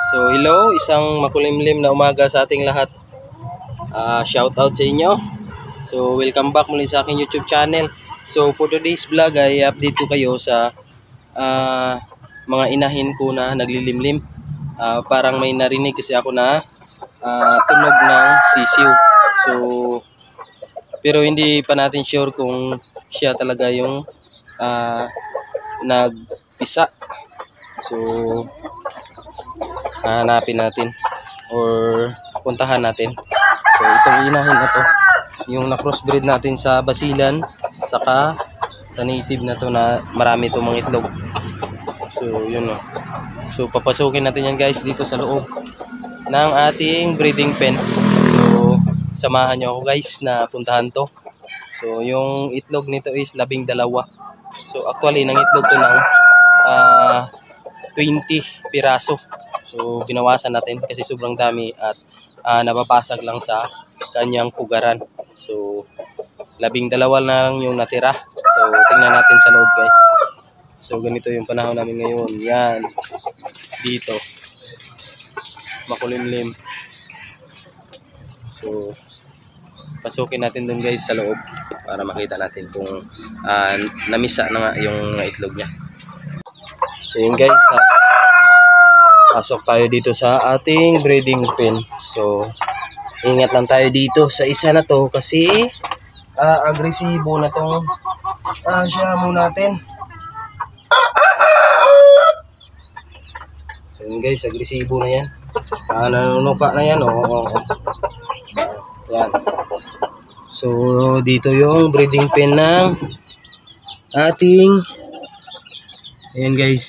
So hello, isang makulimlim na umaga sa ating lahat. Shout out sa inyo. So welcome back muli sa aking YouTube channel. So for today's vlog ay update ko kayo sa mga inahin ko na naglilimlim. Parang may narinig kasi ako na tunog ng sisiw. So pero hindi pa natin sure kung siya talaga yung nagpisa. So hanapin natin or puntahan natin. So itong inahin na to, yung na-crossbreed natin sa basilan saka sa native na to na marami itong mga itlog. So yun o. So papasukin natin yan guys dito sa loob ng ating breeding pen. So samahan nyo ako guys na puntahan to. So yung itlog nito is 12. So actually nang itlog to ng 20 piraso. So binawasan natin kasi sobrang dami at nababasag lang sa kanyang pugaran. So 12 lang yung natira. So tingnan natin sa loob guys. So ganito yung panahon namin ngayon. Yan. Dito. Makulimlim. So pasukin natin dun guys sa loob para makita natin kung namisa na nga yung itlog niya. So yun guys, pasok tayo dito sa ating breeding pen. So ingat lang tayo dito sa isa na to kasi agresibo na tong siyamo natin. So yun guys, agresibo na yan. Nanunuka na yan. Yan. So dito yung breeding pen ng ating, ayan guys.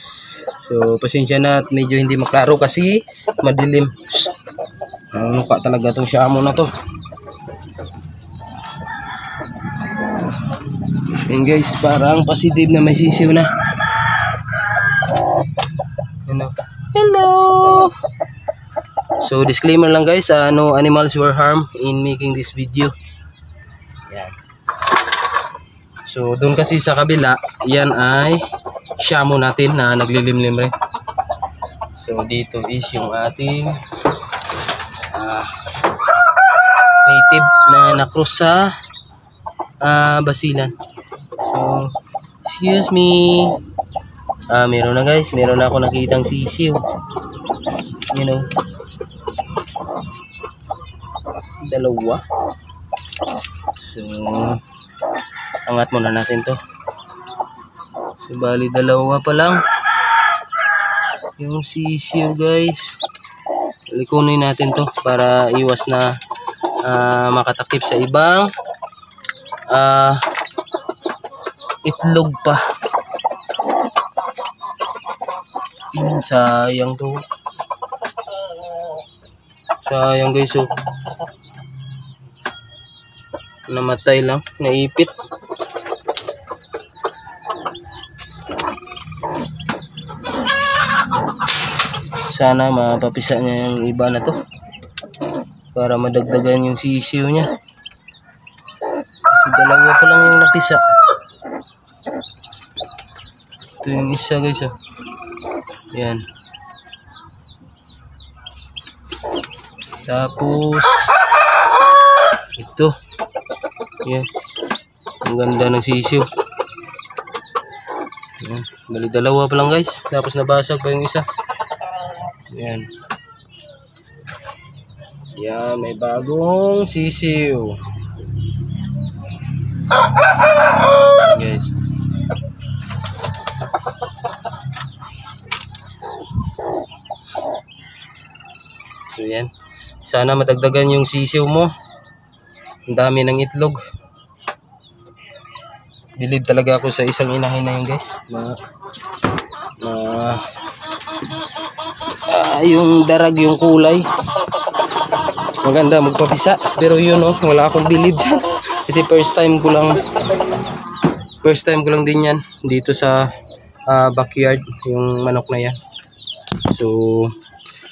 So pasensya na at medyo hindi maklaro kasi madilim. Nanunuka talaga itong siyamo na to. Ayan guys, parang positive na may sisiw na. Hello. So disclaimer lang guys, no animals were harmed in making this video. Yan. So doon kasi sa kabila, yan ay siyamo natin na naglilimlim rin. So dito is yung ating native na nakross sa basilan. So excuse me. Meron na guys, meron na ako nakitang sisiw. You know, dalawa. So angat muna natin to. So bali dalawa pa lang yung sisiw guys. Likunin natin to para iwas na makatakip sa ibang itlog pa. Sayang to. Sayang guys, so namatay lang, naipit. Sana mapapisa niya yung iba na to para madagdagan yung sisiw niya. So dalawa pa lang yung napisa. Ito yung isa guys. Yan. Tapos ito. Yan. Ang ganda ng sisiw. Yan. Bali dalawa pa lang guys. Tapos nabasag pa yung isa. Yan. Yan, may bagong sisiw. Guys. So yan. Sana madagdagan yung sisiw mo. Ang dami ng itlog. Bilib talaga ako sa isang inahin na yun guys. Yung darag, yung kulay. Maganda magpapisa. Pero yun wala akong bilib dyan. Kasi first time ko lang din yan. Dito sa backyard. Yung manok na yan. So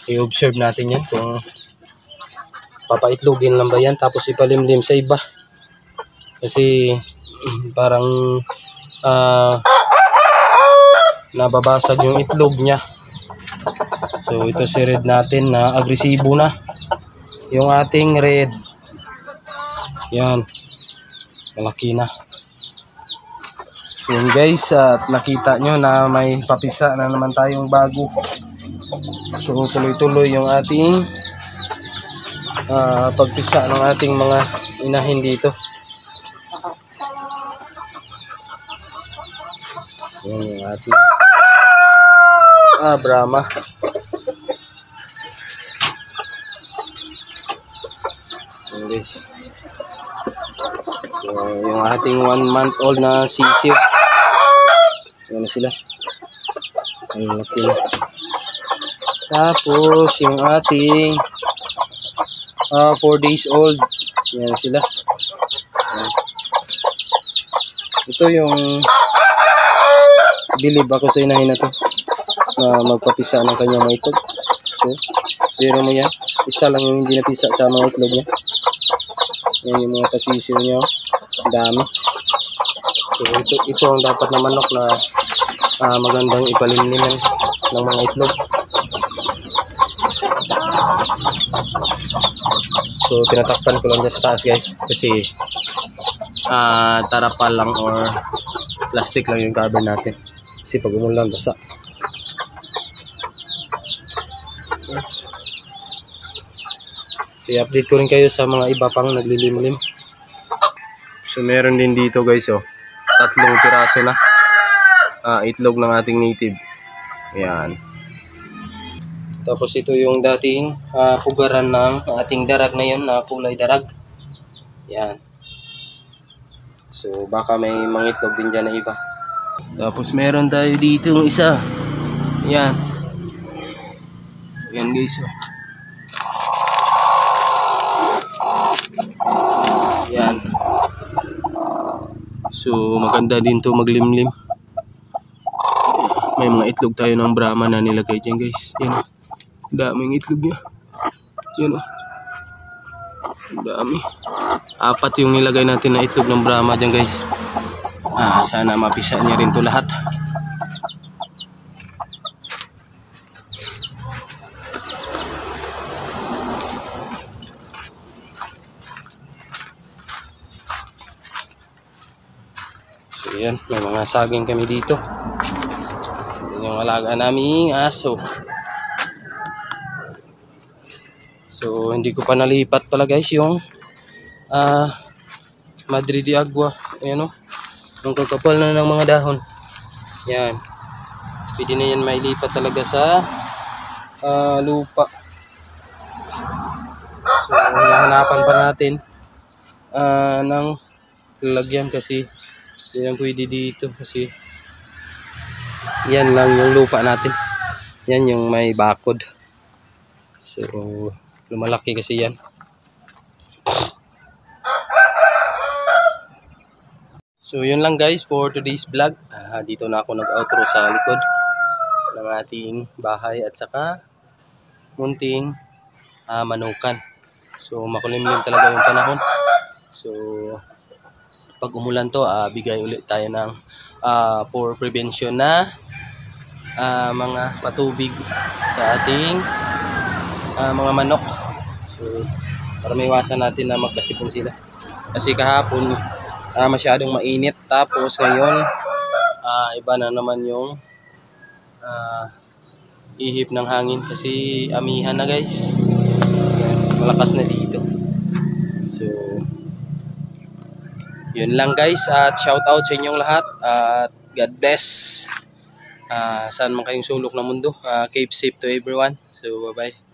i-observe natin yan kung papaitlogin lang ba yan tapos ipalimlim sa iba kasi parang nababasag yung itlog niya. So ito si red natin na agresibo na. Yung ating red. Yan. Malaki na. So yun guys, at nakita nyo na may papisa na naman tayong bago. So tuloy-tuloy yung ating pagpisa ng ating mga inahin dito. Yan yung ating Brahma. Yan guys. So yung ating 1 month old na sisiw. Yan na sila. Ang laki na. Tapos yung ating 4 days old. Yan sila. Yan. Ito yung bilib ako sa inahin na to na magpapisa ng kanyang mga itlog. So, biro mo yan. Isa lang yung hindi napisa sa mga itlog niya. Yan yung mga pasisiw niya. Ang dami. So, ito ang dapat na manok na magandang ipalimliman ng mga itlog. So, tinatakpan ko lang dyan sa taas guys. Kasi, tarapal lang or plastic lang yung cover natin. Kasi pag umulan, basa. So, i-update ko rin kayo sa mga iba pang naglilimlim. So, meron din dito guys, 3 piraso na itlog ng ating native. Ayan. Tapos ito yung dating pugaran ng ating darag na yun, na kulay darag. Ayan. So, baka may mga itlog din dyan na iba. Tapos meron tayo dito yung isa. Ayan. Ayan guys, Ayan. So, maganda din to maglimlim. May mga itlog tayo ng Brahma na nilagay dyan guys. Yan. Daming itlog niya. Yan. Dami. 4 yung nilagay natin na itlog ng Brahma dyan guys. Sana mapisa niya rin to lahat. So yan, may mga saging kami dito. Yan yung alaga naming aso. So hindi ko pa nalipat pala guys yung Madre de Agua. Ayan ang kakapal na ng mga dahon. Yan. Pwede na yan mailipat talaga sa lupa. So hahanapan pa natin ng lalagyan kasi yan pwede dito kasi yan lang yung lupa natin. Yan yung may bakod. So lumalaki kasi yan. So yun lang guys for today's vlog. Dito na ako nag-outro sa likod ng ating bahay at saka munting manukan. So makulimlim talaga yung panahon. So pag umulan to, bigay ulit tayo ng for prevention na mga patubig sa ating mga manok. So para maiwasan natin na magkasipon sila. Kasi kahapon masyadong mainit, tapos ngayon iba na naman yung ihip ng hangin kasi amihan na guys. Malakas na dito. So yun lang guys, at shout out sa inyong lahat at God bless. Saan man kayong sulok ng mundo, keep safe to everyone. So bye bye.